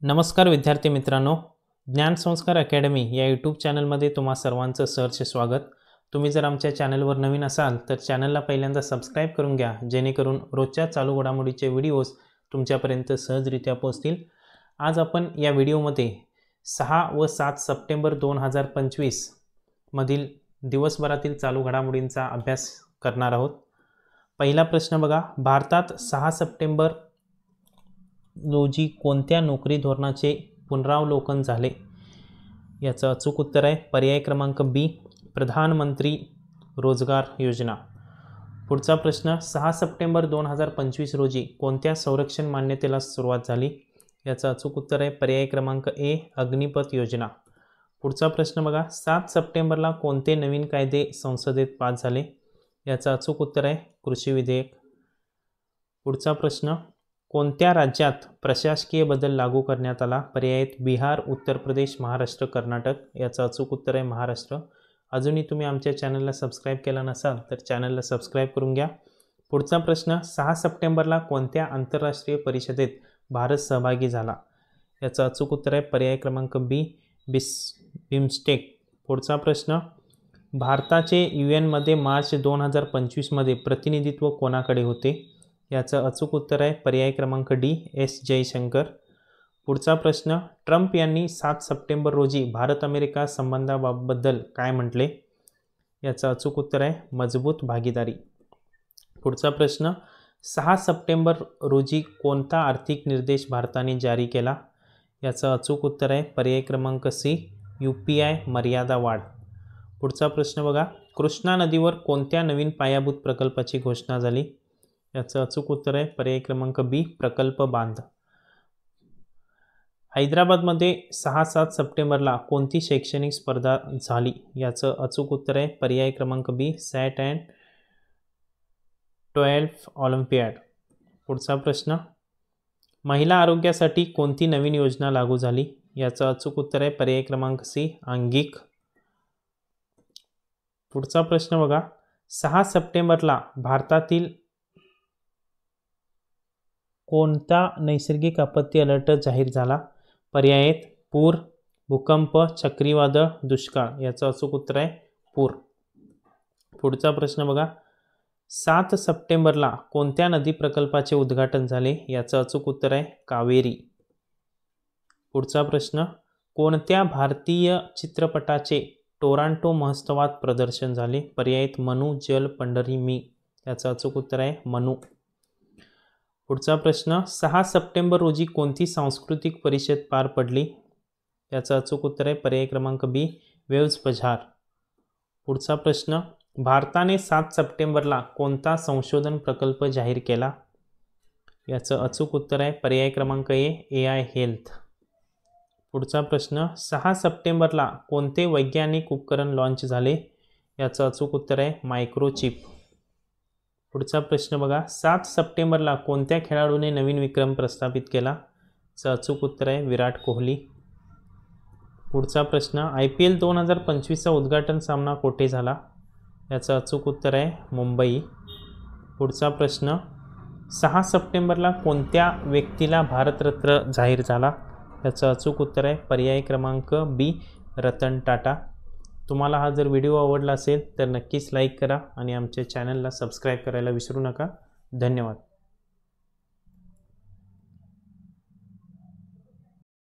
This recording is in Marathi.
नमस्कार विद्यार्थी मित्रांनो, ज्ञान संस्कार अकॅडमी या यूट्यूब चॅनलमध्ये तुम्हा सर्वांचं सहर्ष स्वागत। तुम्ही जर आमच्या चॅनलवर नवीन असाल तर चॅनलला पहिल्यांदा सबस्क्राईब करून घ्या, जेणेकरून रोजच्या चालू घडामोडीचे व्हिडिओज तुमच्यापर्यंत सहजरित्या पोहोचतील। आज आपण या व्हिडिओमध्ये 6 व 7 सप्टेंबर 2025 मधील दिवसभरातील चालू घडामोडींचा अभ्यास करणार आहोत। पहिला प्रश्न बघा, भारतात 6 सप्टेंबर रोजी कोणत्या नोकरी धोरणाचे पुनरावलोकन झाले? याचं अचूक उत्तर आहे पर्याय क्रमांक बी, प्रधानमंत्री रोजगार योजना। पुढचा प्रश्न, 6 सप्टेंबर 2025 रोजी कोणत्या संरक्षण मान्यतेला सुरुवात झाली? याचं अचूक उत्तर आहे पर्याय क्रमांक ए, अग्निपथ योजना। पुढचा प्रश्न बघा, 7 सप्टेंबरला कोणते नवीन कायदे संसदेत पास झाले? याचं अचूक उत्तर आहे कृषी विधेयक। पुढचा प्रश्न, कोणत्या राज्यात प्रशासकीय बदल लागू करण्यात आला? पर्याय बिहार, उत्तर प्रदेश, महाराष्ट्र, कर्नाटक। याचं अचूक उत्तर आहे महाराष्ट्र। अजूनही तुम्ही आमच्या चॅनलला सबस्क्राईब केला नसाल तर चॅनलला सबस्क्राईब करून घ्या। पुढचा प्रश्न, 6 सप्टेंबरला कोणत्या आंतरराष्ट्रीय परिषदेत भारत सहभागी झाला? याचं अचूक उत्तर आहे पर्याय क्रमांक बी, बिमस्टेक। पुढचा प्रश्न, भारताचे UN मध्ये मार्च 2025 मध्ये प्रतिनिधित्व कोणाकडे होते? याचं अचूक उत्तर आहे पर्याय क्रमांक डी, एस जयशंकर। पुढचा प्रश्न, ट्रम्प यांनी 7 सप्टेंबर रोजी भारत अमेरिका संबंधाबद्दल काय म्हटले? याचं अचूक उत्तर आहे मजबूत भागीदारी। पुढचा प्रश्न, 6 सप्टेंबर रोजी कोणता आर्थिक निर्देश भारताने जारी केला? याचं अचूक उत्तर आहे पर्याय क्रमांक सी, UPI मर्यादा वाढ। पुढचा प्रश्न बघा, कृष्णा नदीवर कोणत्या नवीन पायाभूत प्रकल्पाची घोषणा झाली? याचं अचूक उत्तर आहे पर्याय क्रमांक बी, प्रकल्प बांध। हैदराबादमध्ये 6-7 सप्टेंबरला कोणती शैक्षणिक स्पर्धा झाली? याचं अचूक उत्तर आहे पर्याय क्रमांक बी, सॅट अँड 12 ऑलिम्पियाड। पुढचा प्रश्न, महिला आरोग्यासाठी कोणती नवीन योजना लागू झाली? याचं अचूक उत्तर आहे पर्याय क्रमांक सी, अंगिक। पुढचा प्रश्न बघा, 6 सप्टेंबरला भारतातील कोणता नैसर्गिक आपत्ती अलर्ट जाहीर झाला? पर्याय पूर, भूकंप, चक्रीवादळ, दुष्काळ। याचं अचूक उत्तर आहे पूर। पुढचा प्रश्न बघा, 7 सप्टेंबरला कोणत्या नदी प्रकल्पाचे उद्घाटन झाले? याचं अचूक उत्तर आहे कावेरी। पुढचा प्रश्न, कोणत्या भारतीय चित्रपटाचे टोरंटो महोत्सवात प्रदर्शन झाले? पर्याय मनु, जल, पंढरी, मी। याचं अचूक उत्तर आहे मनु। पुढचा प्रश्न, 6 सप्टेंबर रोजी कोणती सांस्कृतिक परिषद पार पडली? याचं अचूक उत्तर आहे पर्याय क्रमांक बी, वेव्ज बजार। पुढचा प्रश्न, भारताने 7 सप्टेंबरला कोणता संशोधन प्रकल्प जाहीर केला? याचं अचूक उत्तर आहे पर्याय क्रमांक ए, AI हेल्थ। पुढचा प्रश्न, 6 सप्टेंबरला कोणते वैज्ञानिक उपकरण लॉन्च झाले? याचं अचूक उत्तर आहे मायक्रोचिप। पुढचा प्रश्न बघा, 7 सप्टेंबरला कोणत्या खेळाडूने नवीन विक्रम प्रस्थापित केला? याचं अचूक उत्तर आहे विराट कोहली। पुढचा प्रश्न, IPL 2025चा उद्घाटन सामना कोठे झाला? याचं अचूक उत्तर आहे मुंबई। पुढचा प्रश्न, 6 सप्टेंबरला कोणत्या व्यक्तीला भारतरत्न जाहीर झाला? याचं अचूक उत्तर आहे पर्याय क्रमांक बी, रतन टाटा। तुम्हाला हा जर व्हिडिओ आवडला असेल तर नक्कीच लाईक करा आणि आमच्या चॅनलला सबस्क्राईब करायला विसरू नका। धन्यवाद।